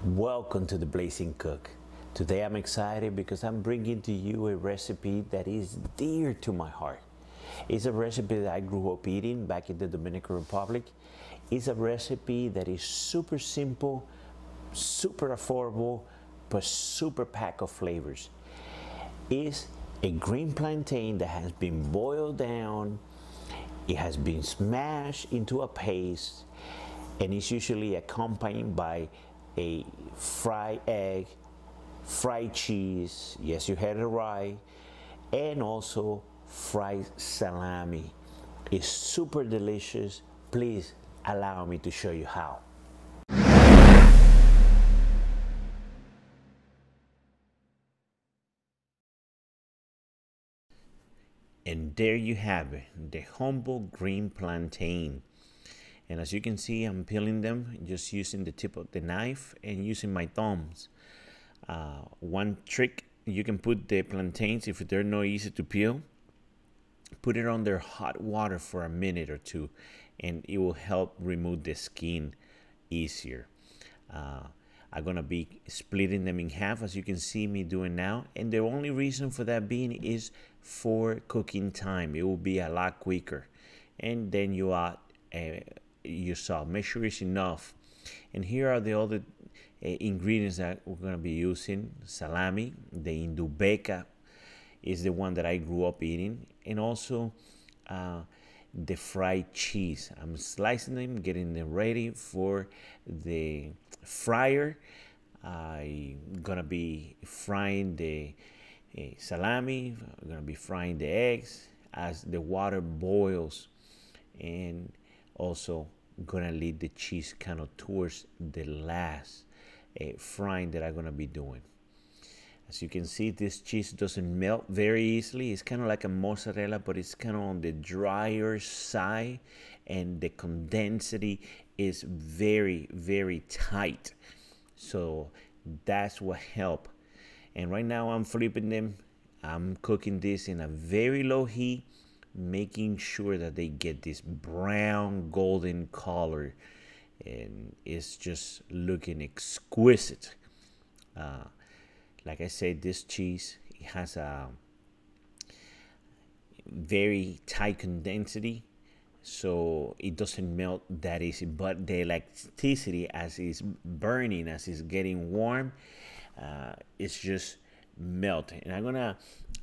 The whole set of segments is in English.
Welcome to the Blazing Cook. Today I'm excited because I'm bringing to you a recipe that is dear to my heart. It's a recipe that I grew up eating back in the Dominican Republic. It's a recipe that is super simple, super affordable, but super packed of flavors. It's a green plantain that has been boiled down, it has been smashed into a paste, and it's usually accompanied by a fried egg, fried cheese, yes, you had it right, and also fried salami. It's super delicious. Please allow me to show you how. And there you have it, the humble green plantain. And as you can see, I'm peeling them just using the tip of the knife and using my thumbs. One trick, you can put the plantains, if they're not easy to peel, put it under hot water for a minute or two, and it will help remove the skin easier. I'm gonna be splitting them in half, as you can see me doing now, and the only reason for that being is for cooking time. It will be a lot quicker. And then you add your salt. Make sure it's enough. And here are the other ingredients that we're going to be using. Salami, the indubeca is the one that I grew up eating, and also the fried cheese. I'm slicing them, getting them ready for the fryer. I'm gonna be frying the salami. I'm gonna be frying the eggs as the water boils, and also gonna leave the cheese kind of towards the last frying that I'm gonna be doing. As you can see, this cheese doesn't melt very easily. It's kind of like a mozzarella, but it's kind of on the drier side, and the condensity is very, very tight. So that's what helps. And right now I'm flipping them. I'm cooking this in a very low heat, making sure that they get this brown golden color, and it's just looking exquisite. Like I said, this cheese, it has a very tight condensity, so it doesn't melt that easy, but the elasticity, as it's burning, as it's getting warm, it's just melting. And I'm gonna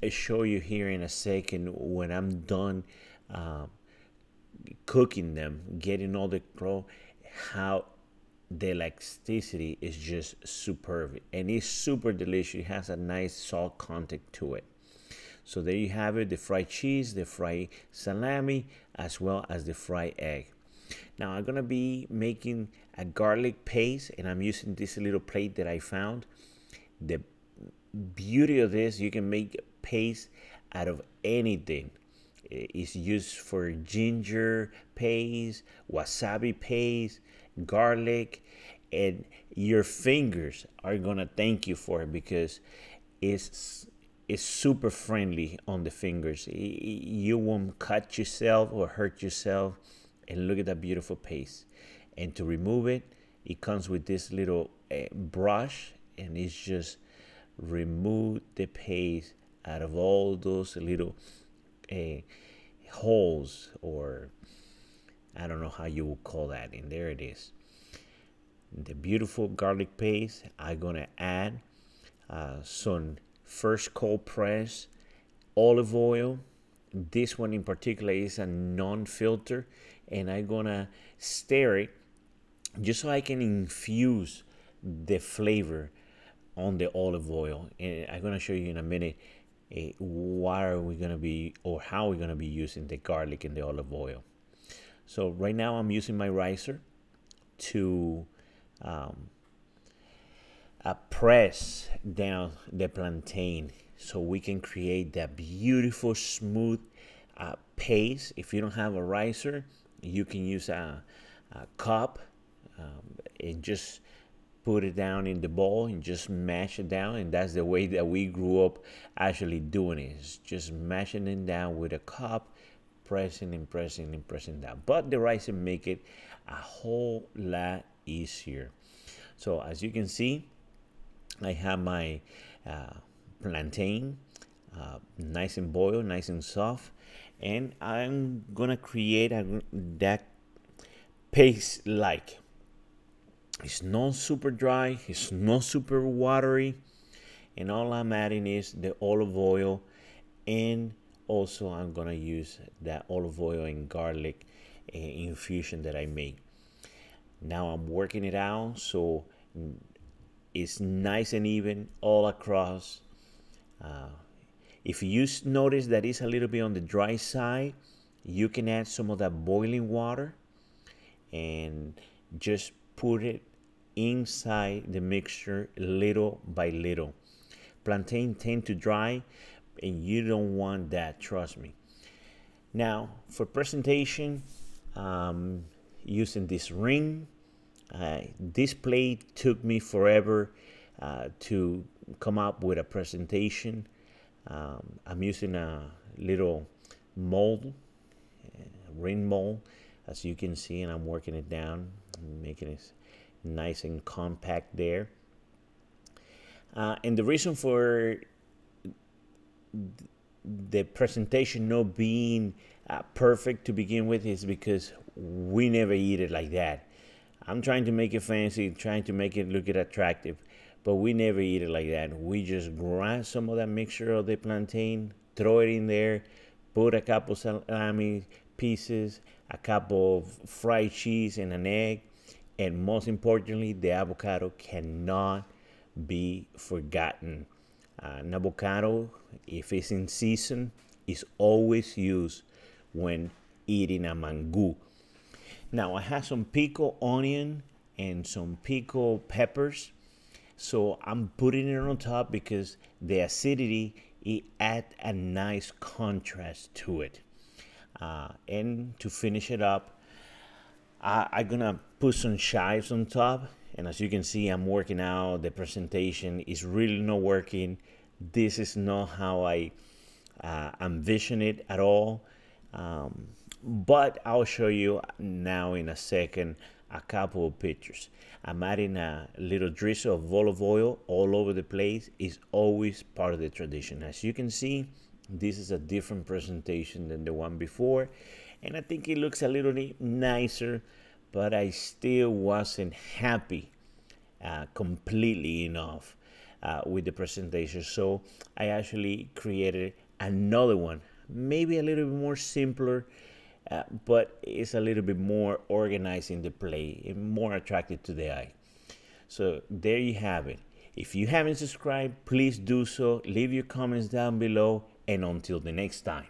show you here in a second when I'm done cooking them, getting all the glow, how the elasticity is just superb, and it's super delicious. It has a nice salt content to it. So there you have it, the fried cheese, the fried salami, as well as the fried egg. Now I'm gonna be making a garlic paste, and I'm using this little plate that I found. The beauty of this, you can make paste out of anything. It's used for ginger paste, wasabi paste, garlic, and your fingers are gonna thank you for it, because it's super friendly on the fingers. You won't cut yourself or hurt yourself. And look at that beautiful paste. And to remove it, it comes with this little brush, and it's just remove the paste out of all those little holes, or I don't know how you would call that. And there it is, the beautiful garlic paste. I'm gonna add some first cold press olive oil. This one in particular is a non-filter, and I'm gonna stir it just so I can infuse the flavor on the olive oil. And I'm gonna show you in a minute what are we gonna be, or how we're gonna be using the garlic and the olive oil. So right now I'm using my ricer to press down the plantain, so we can create that beautiful smooth paste. If you don't have a ricer, you can use a cup, and just put it down in the bowl and just mash it down. And that's the way that we grew up actually doing it, is just mashing it down with a cup, pressing and pressing and pressing down. But the ricer make it a whole lot easier. So as you can see, I have my plantain nice and boiled, nice and soft, and I'm gonna create that paste like. It's not super dry, it's not super watery, and all I'm adding is the olive oil, and also I'm gonna use that olive oil and garlic infusion that I make. Now I'm working it out so it's nice and even all across. If you notice that it's a little bit on the dry side, you can add some of that boiling water and just put it inside the mixture little by little. Plantain tend to dry, and you don't want that, trust me. Now for presentation, using this ring, this plate took me forever to come up with a presentation. I'm using a little mold, ring mold, as you can see, and I'm working it down, making it nice and compact there. And the reason for the presentation not being perfect to begin with is because we never eat it like that. I'm trying to make it fancy, trying to make it look attractive, but we never eat it like that. We just grind some of that mixture of the plantain, throw it in there, put a couple salami pieces, a couple of fried cheese, and an egg, and most importantly, the avocado cannot be forgotten. An avocado, if it's in season, is always used when eating a mangú. Now I have some pickled onion and some pickled peppers, so I'm putting it on top because the acidity, it adds a nice contrast to it. And to finish it up, I'm gonna put some chives on top, and as you can see, I'm working out the presentation is really not working. This is not how I envision it at all, but I'll show you now in a second a couple of pictures. I'm adding a little drizzle of olive oil all over the place. Is always part of the tradition. As you can see, this is a different presentation than the one before, and I think it looks a little nicer, but I still wasn't happy completely enough with the presentation. So I actually created another one, maybe a little bit more simpler, but it's a little bit more organized in the play and more attractive to the eye. So there you have it. If you haven't subscribed, please do so. Leave your comments down below, and until the next time.